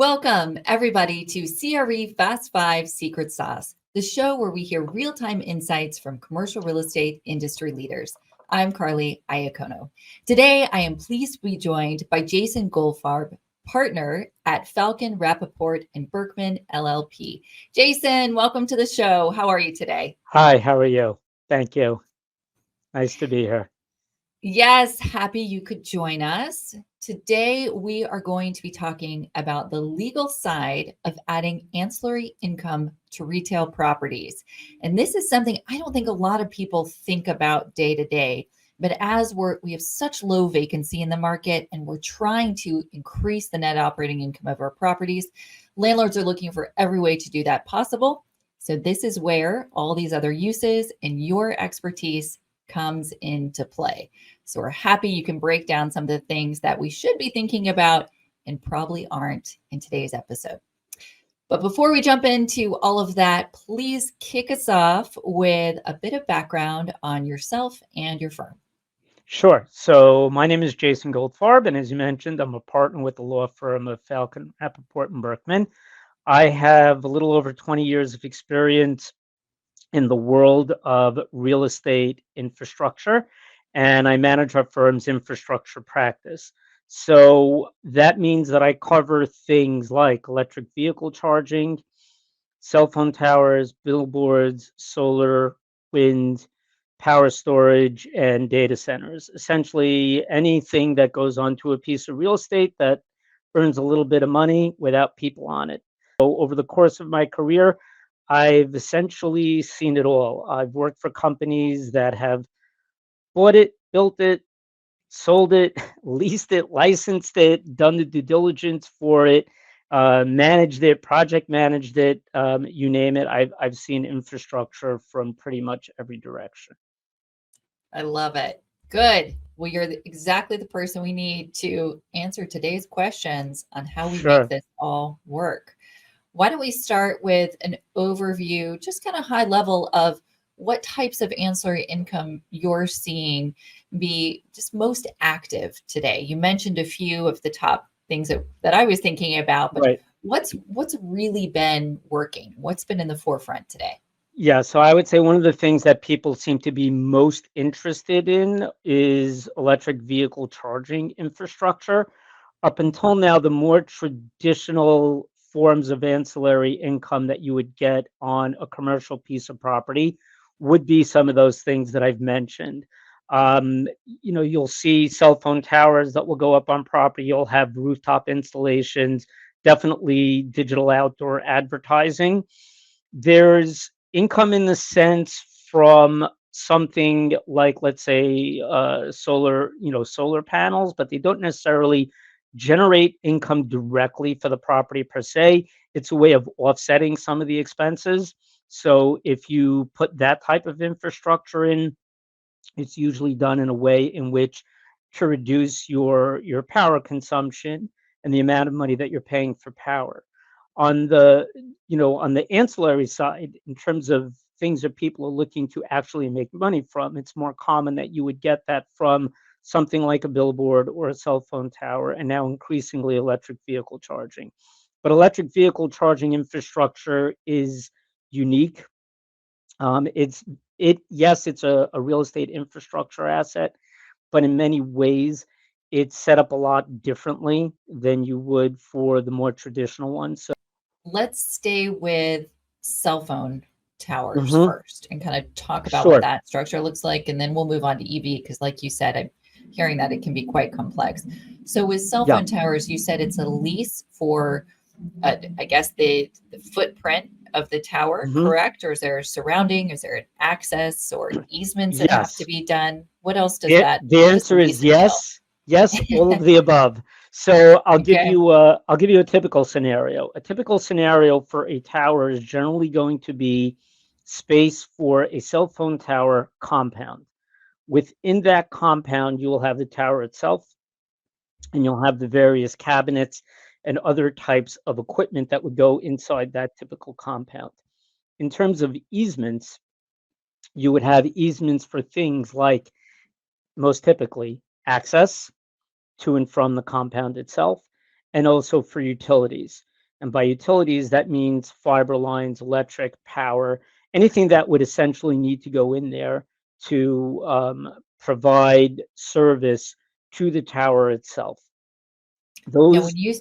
Welcome, everybody, to CRE Fast 5 Secret Sauce, the show where we hear real-time insights from commercial real estate industry leaders. I'm Karly Iacono. Today, I am pleased to be joined by Jason Goldfarb, partner at Falcon Rappaport Berkman LLP. Jason, welcome to the show. How are you today? Hi, how are you? Thank you. Nice to be here. Yes, happy you could join us. Today, we are going to be talking about the legal side of adding ancillary income to retail properties. And this is something I don't think a lot of people think about day to day. But as we have such low vacancy in the market and we're trying to increase the net operating income of our properties, landlords are looking for every way to do that possible. So this is where all these other uses and your expertise comes into play. So we're happy you can break down some of the things that we should be thinking about and probably aren't in today's episode. But before we jump into all of that, please kick us off with a bit of background on yourself and your firm. Sure. So my name is Jason Goldfarb, and as you mentioned, I'm a partner with the law firm of Falcon Rappaport Berkman. I have a little over 20 years of experience in the world of real estate infrastructure, and I manage our firm's infrastructure practice. So that means that I cover things like electric vehicle charging, cell phone towers, billboards, solar, wind, power storage, and data centers. Essentially, anything that goes onto a piece of real estate that earns a little bit of money without people on it. So, over the course of my career, I've essentially seen it all. I've worked for companies that have bought it, built it, sold it, leased it, licensed it, done the due diligence for it, managed it, project managed it, you name it. I've seen infrastructure from pretty much every direction. I love it. Good. Well, you're exactly the person we need to answer today's questions on how we make Sure. this all work. Why don't we start with an overview, just kind of high level of what types of ancillary income you're seeing be just most active today? You mentioned a few of the top things that I was thinking about, but Right. what's really been working? What's been in the forefront today? Yeah, so I would say one of the things that people seem to be most interested in is electric vehicle charging infrastructure. Up until now, the more traditional forms of ancillary income that you would get on a commercial piece of property would be some of those things that I've mentioned. You'll see cell phone towers that will go up on property. You'll have rooftop installations, definitely digital outdoor advertising. There's income in the sense from something like, let's say, solar panels, but they don't necessarily generate income directly for the property per se. It's a way of offsetting some of the expenses. So if you put that type of infrastructure in, it's usually done in a way in which to reduce your power consumption and the amount of money that you're paying for power. On the ancillary side, in terms of things that people are looking to actually make money from, it's more common that you would get that from something like a billboard or a cell phone tower, and now increasingly electric vehicle charging. But electric vehicle charging infrastructure is unique. Yes, it's a real estate infrastructure asset, but in many ways, it's set up a lot differently than you would for the more traditional ones. So, Let's stay with cell phone towers mhm, first and kind of talk about what sure, that structure looks like. And then we'll move on to EV because, like you said, I'm hearing that it can be quite complex. So, with cell yeah, phone towers, you said it's a lease for, I guess, the footprint of the tower, mhm, correct? Or is there surrounding? Is there an access or easements that have to yes. be done? What else does The that, the what does the answer is lease entail? yes, yes, all of the above. So Okay. I'll give you a typical scenario. A typical scenario for a tower is generally going to be space for a cell phone tower compound. Within that compound, you will have the tower itself, and you'll have the various cabinets and other types of equipment that would go inside that typical compound. In terms of easements, you would have easements for things like, most typically, access to and from the compound itself, and also for utilities. And by utilities, that means fiber lines, electric, power, anything that would essentially need to go in there to provide service to the tower itself. Now, Those, when you,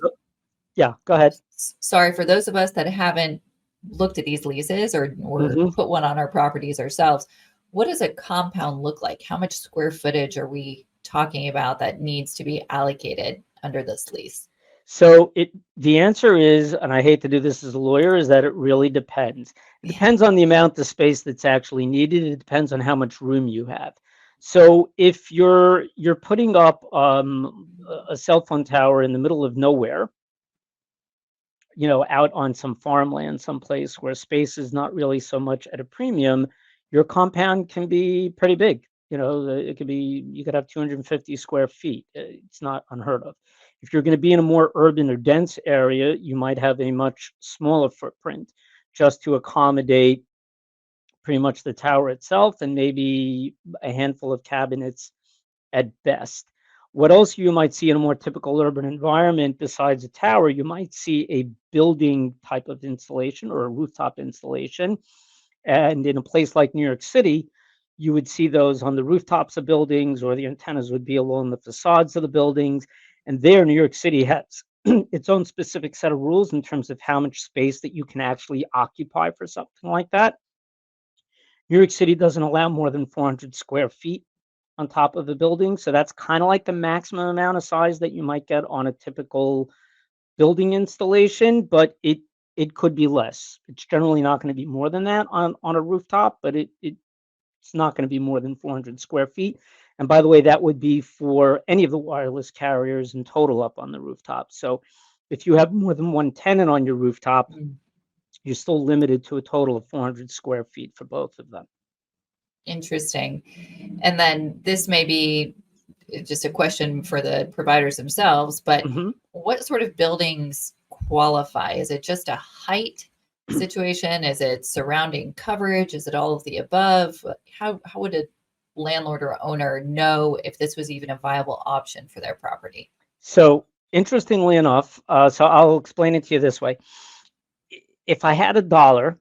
yeah, go ahead. sorry, for those of us that haven't looked at these leases or Mhm. put one on our properties ourselves, what does a compound look like? How much square footage are we talking about that needs to be allocated under this lease? So the answer is, and I hate to do this as a lawyer, is that it really depends. It Yeah. depends on the amount of space that's actually needed. It depends on how much room you have. So if you're putting up a cell phone tower in the middle of nowhere, out on some farmland, someplace where space is not really so much at a premium, your compound can be pretty big. It could be, you could have 250 square feet. It's not unheard of. If you're going to be in a more urban or dense area, you might have a much smaller footprint just to accommodate pretty much the tower itself and maybe a handful of cabinets at best. What else you might see in a more typical urban environment besides a tower, you might see a building type of installation or a rooftop installation. And in a place like New York City, you would see those on the rooftops of buildings, or the antennas would be along the facades of the buildings. And there, New York City has its own specific set of rules in terms of how much space that you can actually occupy for something like that. New York City doesn't allow more than 400 square feet on top of the building. So that's kind of like the maximum amount of size that you might get on a typical building installation, but it could be less. It's generally not going to be more than that on a rooftop, but it's not going to be more than 400 square feet. And by the way, that would be for any of the wireless carriers in total up on the rooftop. So if you have more than one tenant on your rooftop, Mm, you're still limited to a total of 400 square feet for both of them. interesting. And then this may be just a question for the providers themselves, but Mhm. what sort of buildings qualify? Is it just a height situation? Is it surrounding coverage? Is it all of the above? How would a landlord or owner know if this was even a viable option for their property? So interestingly enough, so I'll explain it to you this way. If I had $1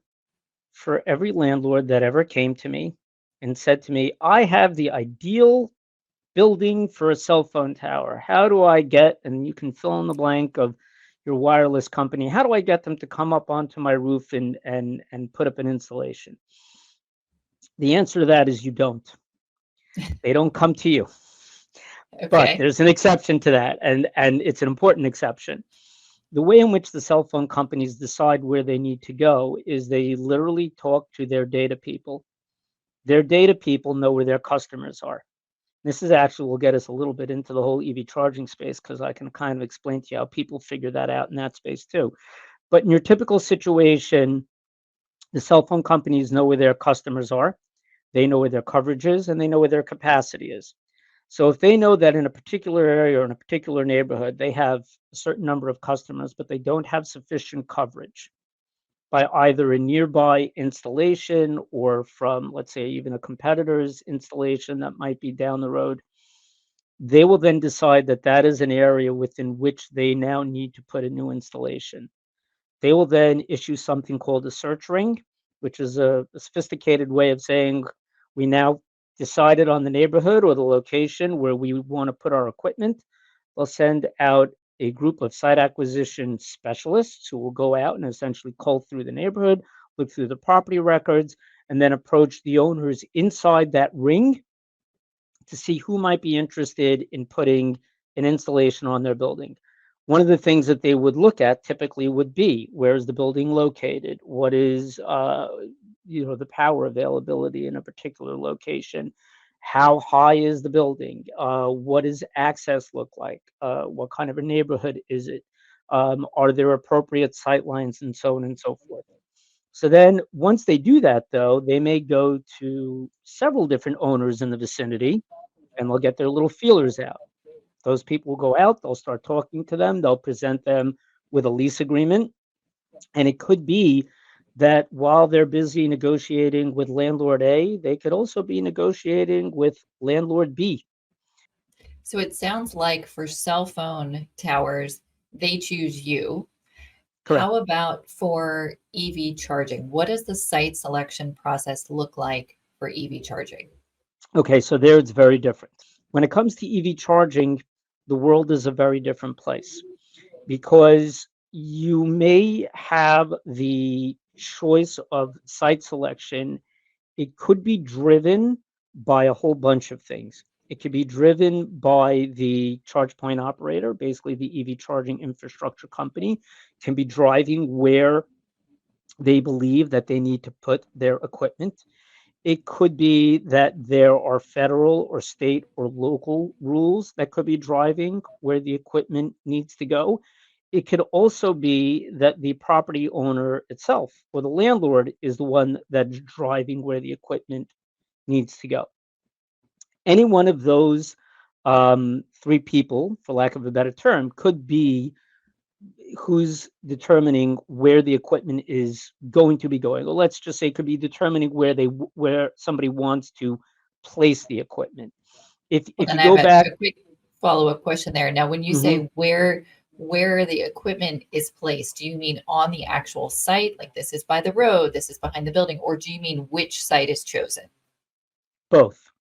for every landlord that ever came to me and said to me, I have the ideal building for a cell phone tower. How do I get, and you can fill in the blank of your wireless company, how do I get them to come up onto my roof and put up an installation? The answer to that is you don't. They don't come to you. But Okay. there's an exception to that, and it's an important exception. The way in which the cell phone companies decide where they need to go is they literally talk to their data people. Their data people know where their customers are. This is actually will get us a little bit into the whole EV charging space because I can kind of explain to you how people figure that out in that space too. But in your typical situation, the cell phone companies know where their customers are, they know where their coverage is, and they know where their capacity is. So if they know that in a particular area or in a particular neighborhood, they have a certain number of customers, but they don't have sufficient coverage by either a nearby installation or from, let's say, even a competitor's installation that might be down the road, they will then decide that that is an area within which they now need to put a new installation. They will then issue something called a search ring, which is a sophisticated way of saying we now decided on the neighborhood or the location where we want to put our equipment. They'll send out a group of site acquisition specialists who will go out and essentially cull through the neighborhood, look through the property records, and then approach the owners inside that ring to see who might be interested in putting an installation on their building. One of the things that they would look at typically would be where is the building located? What is the power availability in a particular location? How high is the building? What does access look like? What kind of a neighborhood is it? Are there appropriate sight lines and so on and so forth? So then once they do that, though, they may go to several different owners in the vicinity and they'll get their little feelers out. Those people will go out, they'll start talking to them, they'll present them with a lease agreement. And it could be that while they're busy negotiating with landlord A, they could also be negotiating with landlord B. So it sounds like for cell phone towers, they choose you. Correct. How about for EV charging? What does the site selection process look like for EV charging? Okay, so there it's very different. When it comes to EV charging, the world is a very different place because you may have the choice of site selection. It could be driven by a whole bunch of things. It could be driven by the charge point operator, basically the EV charging infrastructure company, can be driving where they believe that they need to put their equipment. It could be that there are federal or state or local rules that could be driving where the equipment needs to go. It could also be that the property owner itself or the landlord is the one that's driving where the equipment needs to go. Any one of those three people, for lack of a better term, could be who's determining where the equipment is going to be going. Or let's just say it could be determining where somebody wants to place the equipment. If Well, if then you I have go back, a quick follow-up question there. Now, when you mhm, say where the equipment is placed, do you mean on the actual site, like this is by the road, this is behind the building, or do you mean which site is chosen? both.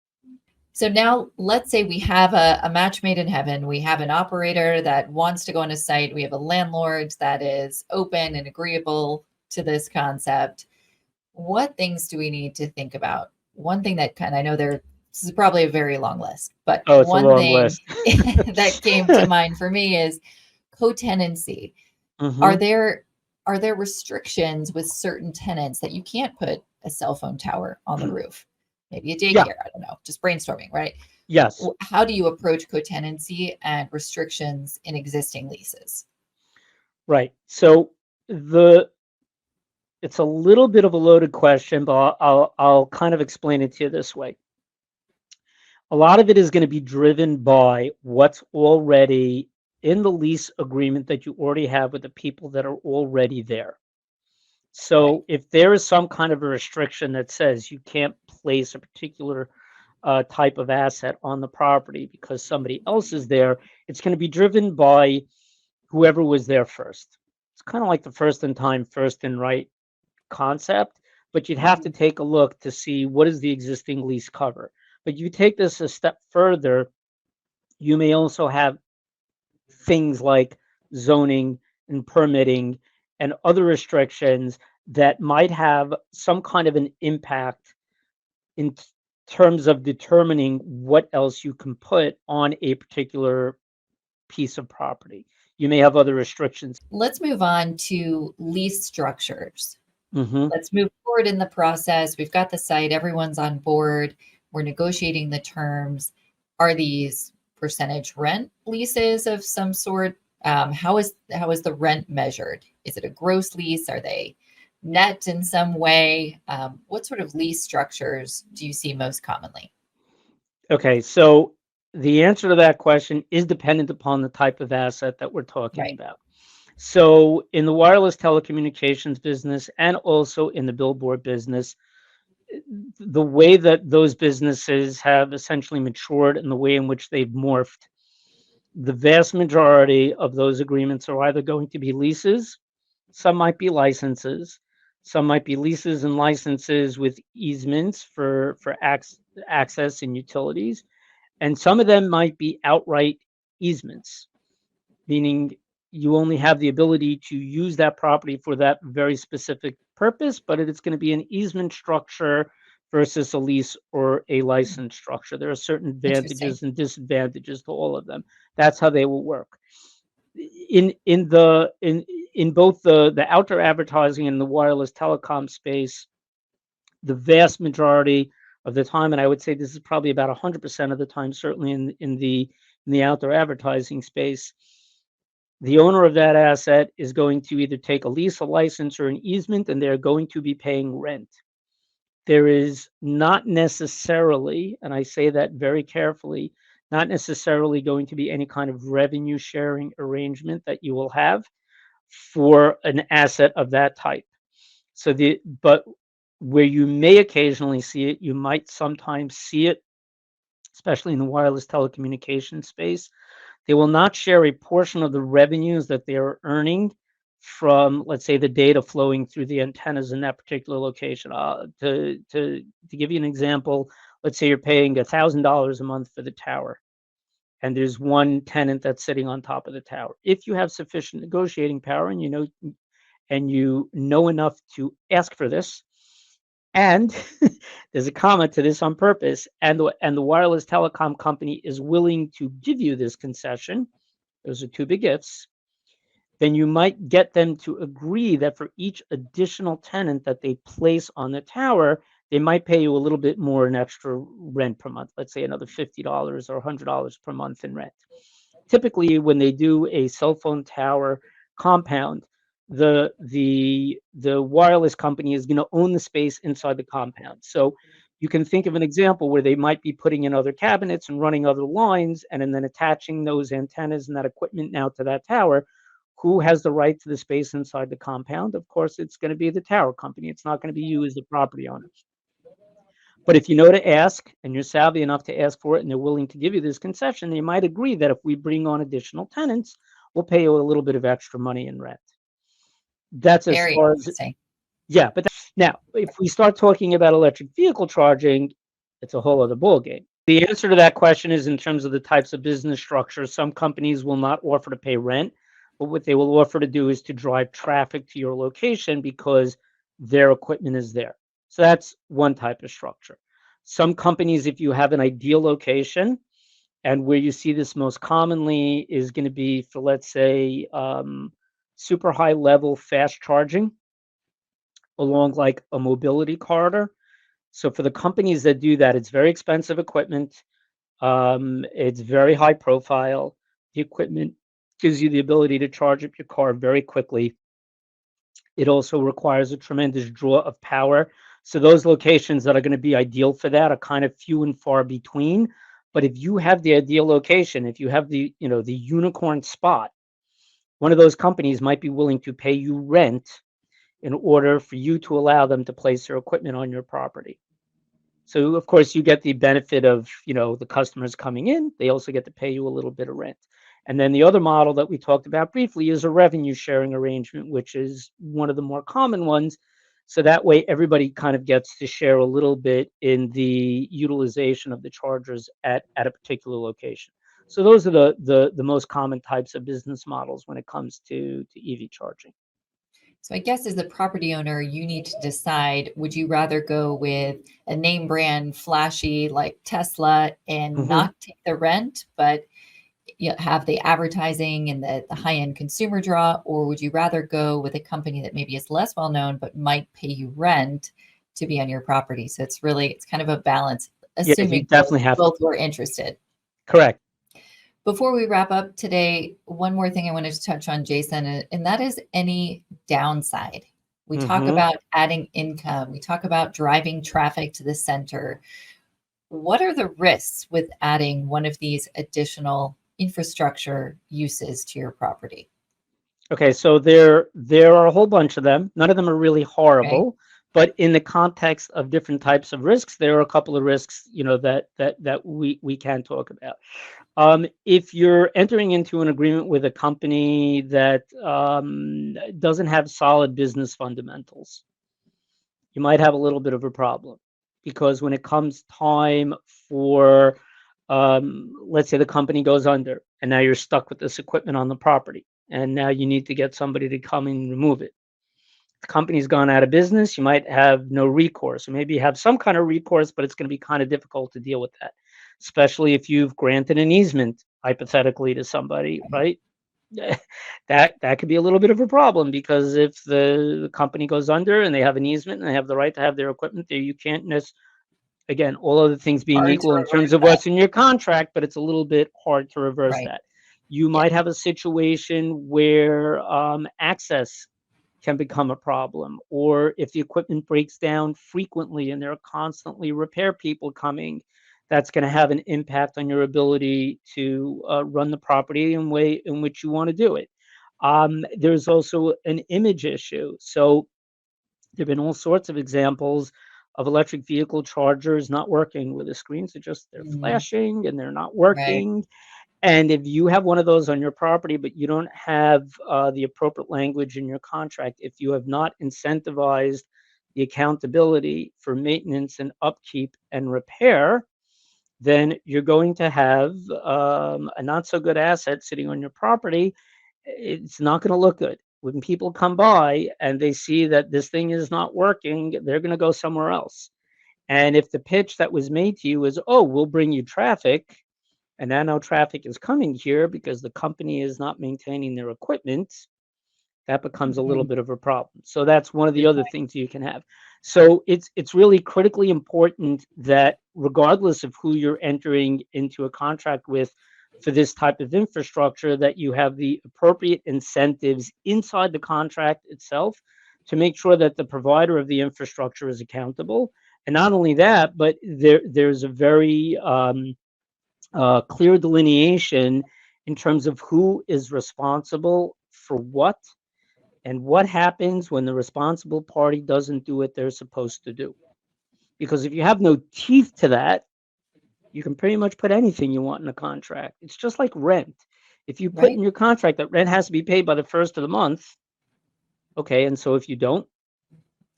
So now let's say we have a match made in heaven. We have an operator that wants to go on a site. We have a landlord that is open and agreeable to this concept. What things do we need to think about? One thing that I know this is probably a very long list, but Oh, it's a one long thing list. that came to mind for me is co-tenancy. Are Hmm. there are there restrictions with certain tenants that you can't put a cell phone tower on the roof? Maybe a Yeah. daycare, I don't know, just brainstorming, right? Yes. How do you approach co-tenancy and restrictions in existing leases? Right. So the it's a little bit of a loaded question, but I'll kind of explain it to you this way. A lot of it is going to be driven by what's already in the lease agreement that you already have with the people that are already there. Right. So if there is some kind of a restriction that says you can't place a particular type of asset on the property because somebody else is there, it's going to be driven by whoever was there first. It's kind of like the first in time, first in right concept, but you'd have to Mhm. take a look to see what is the existing lease cover. But you take this a step further, you may also have things like zoning and permitting and other restrictions that might have some kind of an impact in terms of determining what else you can put on a particular piece of property. You may have other restrictions. Let's move on to lease structures. Hmm. Let's move forward in the process. We've got the site, everyone's on board. We're negotiating the terms. Are these percentage rent leases of some sort? How is the rent measured? Is it a gross lease? Are they net in some way? What sort of lease structures do you see most commonly? Okay, so the answer to that question is dependent upon the type of asset that we're talking Right. about. So, in the wireless telecommunications business and also in the billboard business, the way that those businesses have essentially matured and the way in which they've morphed, the vast majority of those agreements are either going to be leases, some might be licenses, some might be leases and licenses with easements for access and utilities, and some of them might be outright easements, meaning you only have the ability to use that property for that very specific purpose, but it's going to be an easement structure versus a lease or a license structure. There are certain Interesting. advantages and disadvantages to all of them. That's how they will work. In both the outdoor advertising and the wireless telecom space, the vast majority of the time, and I would say this is probably about 100% of the time, certainly in the outdoor advertising space, the owner of that asset is going to either take a lease, a license, or an easement, and they're going to be paying rent. There is not necessarily, and I say that very carefully, not necessarily going to be any kind of revenue sharing arrangement that you will have for an asset of that type. But where you may occasionally see it, you might sometimes see it, especially in the wireless telecommunications space. They will not share a portion of the revenues that they are earning from, let's say, the data flowing through the antennas in that particular location. To give you an example, let's say you're paying $1,000 a month for the tower, and there's one tenant that's sitting on top of the tower. If you have sufficient negotiating power and you know enough to ask for this, and there's a comment to this on purpose, and the wireless telecom company is willing to give you this concession, those are two big ifs, then you might get them to agree that for each additional tenant that they place on the tower, they might pay you a little bit more in extra rent per month, let's say another $50 or $100 per month in rent. Typically, when they do a cell phone tower compound, the wireless company is going to own the space inside the compound. So you can think of an example where they might be putting in other cabinets and running other lines and then attaching those antennas and that equipment now to that tower. Who has the right to the space inside the compound? Of course, it's going to be the tower company. It's not going to be you as the property owner. But if you know to ask and you're savvy enough to ask for it and they're willing to give you this concession, they might agree that if we bring on additional tenants, we'll pay you a little bit of extra money in rent. That's as Very far as, interesting. yeah. But now, if we start talking about electric vehicle charging, it's a whole other ballgame. The answer to that question is in terms of the types of business structures. Some companies will not offer to pay rent, but what they will offer to do is to drive traffic to your location because their equipment is there. So that's one type of structure. Some companies, if you have an ideal location, and where you see this most commonly is going to be for, let's say, super high level fast charging along like a mobility corridor. So for the companies that do that, it's very expensive equipment. It's very high profile. The equipment gives you the ability to charge up your car very quickly. It also requires a tremendous draw of power. So those locations that are going to be ideal for that are kind of few and far between. But if you have the ideal location, if you have the unicorn spot, one of those companies might be willing to pay you rent in order for you to allow them to place their equipment on your property. So of course you get the benefit of, the customers coming in. They also get to pay you a little bit of rent. And then the other model that we talked about briefly is a revenue sharing arrangement, which is one of the more common ones. So that way everybody kind of gets to share a little bit in the utilization of the chargers at a particular location. So those are the most common types of business models when it comes to EV charging. So I guess as the property owner, you need to decide, would you rather go with a name brand flashy like Tesla and Mm-hmm. not take the rent, but have the advertising and the high-end consumer draw, or would you rather go with a company that maybe is less well known but might pay you rent to be on your property? So it's kind of a balance, Yeah, you assuming definitely have both were interested. correct. Before we wrap up today, one more thing I wanted to touch on, Jason, and that is any downside. We talk Mm-hmm. about adding income, we talk about driving traffic to the center. What are the risks with adding one of these additional infrastructure uses to your property? Okay, so there are a whole bunch of them. None of them are really Okay. horrible, but in the context of different types of risks, there are a couple of risks, that we can talk about. If you're entering into an agreement with a company that doesn't have solid business fundamentals, you might have a little bit of a problem because when it comes time for, let's say the company goes under and now you're stuck with this equipment on the property and now you need to get somebody to come and remove it. The company's gone out of business, you might have no recourse, or maybe you have some kind of recourse, but it's going to be kind of difficult to deal with that, especially if you've granted an easement hypothetically to somebody, right? That could be a little bit of a problem because if the company goes under and they have an easement and they have the right to have their equipment there, you can't again, all other things being Hard to equal in terms reverse of that. what's in your contract, but it's a little bit hard to reverse Right. that. You Yeah. might have a situation where access can become a problem, or if the equipment breaks down frequently and there are constantly repair people coming, that's going to have an impact on your ability to run the property in way in which you want to do it. There's also an image issue. So there have been all sorts of examples of electric vehicle chargers not working, where the screens are just they're Mm, flashing and they're not right. working. And if you have one of those on your property, but you don't have the appropriate language in your contract, if you have not incentivized the accountability for maintenance and upkeep and repair, then you're going to have a not so good asset sitting on your property. It's not going to look good. When people come by and they see that this thing is not working, they're going to go somewhere else. And if the pitch that was made to you is, oh, we'll bring you traffic, and now no traffic is coming here because the company is not maintaining their equipment, that becomes a little Mhm. bit of a problem. So that's one of the Good other point. things you can have. So it's really critically important that regardless of who you're entering into a contract with for this type of infrastructure, that you have the appropriate incentives inside the contract itself to make sure that the provider of the infrastructure is accountable. And not only that, but there's a very clear delineation in terms of who is responsible for what and what happens when the responsible party doesn't do what they're supposed to do. Because if you have no teeth to that, you can pretty much put anything you want in a contract. It's just like rent. If you put Right? in your contract that rent has to be paid by the first of the month, okay, and so if you don't,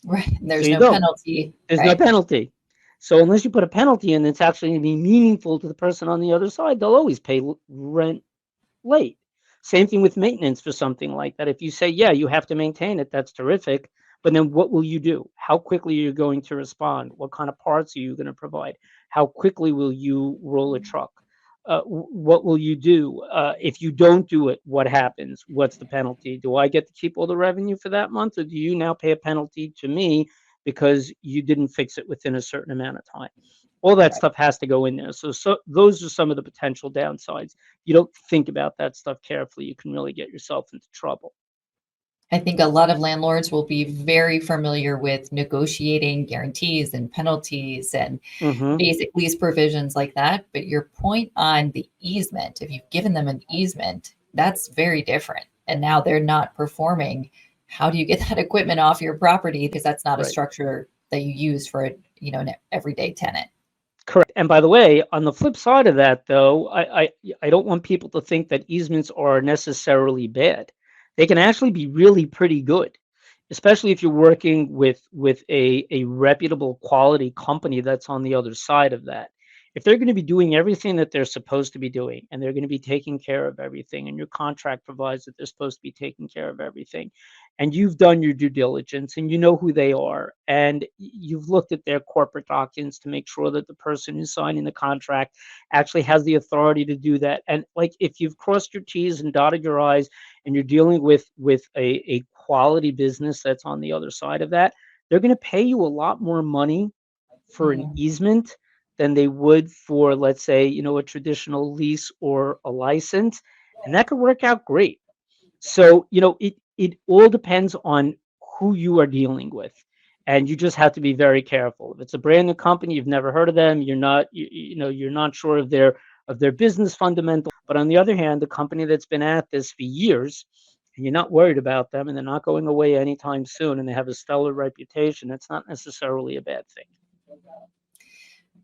Right. so There's you no don't. penalty, There's no right? penalty. So unless you put a penalty in, it's actually going to be meaningful to the person on the other side. They'll always pay rent late. Same thing with maintenance for something like that. If you say, yeah, you have to maintain it, that's terrific. But then what will you do? How quickly are you going to respond? What kind of parts are you going to provide? How quickly will you roll a truck? What will you do? If you don't do it, what happens? What's the penalty? Do I get to keep all the revenue for that month, or do you now pay a penalty to me because you didn't fix it within a certain amount of time? All that Right. stuff has to go in there. So those are some of the potential downsides. You don't think about that stuff carefully, you can really get yourself into trouble. I think a lot of landlords will be very familiar with negotiating guarantees and penalties and Mhm. basic lease provisions like that. But your point on the easement, if you've given them an easement, that's very different. And now they're not performing. How do you get that equipment off your property? Because that's not a Right. structure that you use for an everyday tenant. Correct. And by the way, on the flip side of that, though, I don't want people to think that easements are necessarily bad. They can actually be really pretty good, especially if you're working with a reputable quality company that's on the other side of that. If they're going to be doing everything that they're supposed to be doing, and they're going to be taking care of everything, and your contract provides that they're supposed to be taking care of everything, and you've done your due diligence and you know who they are, and you've looked at their corporate documents to make sure that the person who's signing the contract actually has the authority to do that. And like, if you've crossed your T's and dotted your I's, and you're dealing with a quality business that's on the other side of that, they're going to pay you a lot more money for an Mhm. easement than they would for, let's say, a traditional lease or a license, and that could work out great. So, it all depends on who you are dealing with. And you just have to be very careful. If it's a brand new company, you've never heard of them, you're not sure of their business fundamentals. But on the other hand, the company that's been at this for years, and you're not worried about them, and they're not going away anytime soon, and they have a stellar reputation, that's not necessarily a bad thing.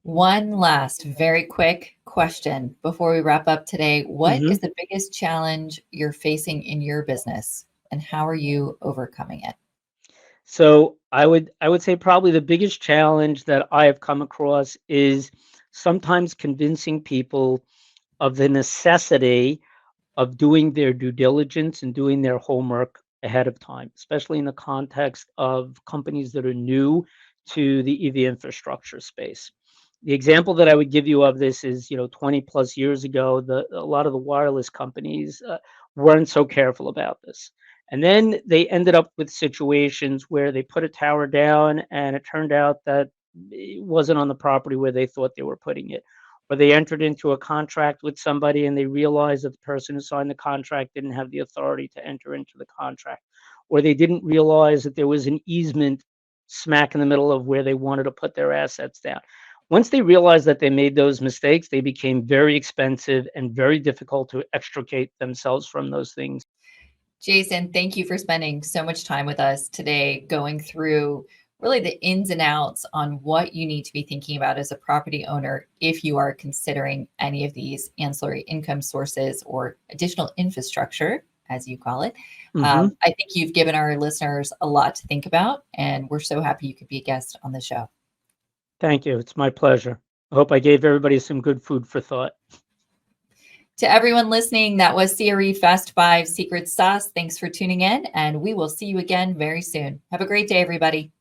One last very quick question before we wrap up today. What is Mhm. the biggest challenge you're facing in your business and how are you overcoming it? So I would say probably the biggest challenge that I have come across is sometimes convincing people of the necessity of doing their due diligence and doing their homework ahead of time, especially in the context of companies that are new to the EV infrastructure space. The example that I would give you of this is, 20 plus years ago, a lot of the wireless companies weren't so careful about this. And then they ended up with situations where they put a tower down and it turned out that it wasn't on the property where they thought they were putting it, or they entered into a contract with somebody and they realized that the person who signed the contract didn't have the authority to enter into the contract, or they didn't realize that there was an easement smack in the middle of where they wanted to put their assets down. Once they realized that they made those mistakes, they became very expensive and very difficult to extricate themselves from those things. Jason, thank you for spending so much time with us today going through really the ins and outs on what you need to be thinking about as a property owner if you are considering any of these ancillary income sources or additional infrastructure, as you call it. Mhm. I think you've given our listeners a lot to think about, and we're so happy you could be a guest on the show. Thank you. It's my pleasure. I hope I gave everybody some good food for thought. To everyone listening, that was CRE Fast 5 Secret Sauce. Thanks for tuning in, and we will see you again very soon. Have a great day, everybody.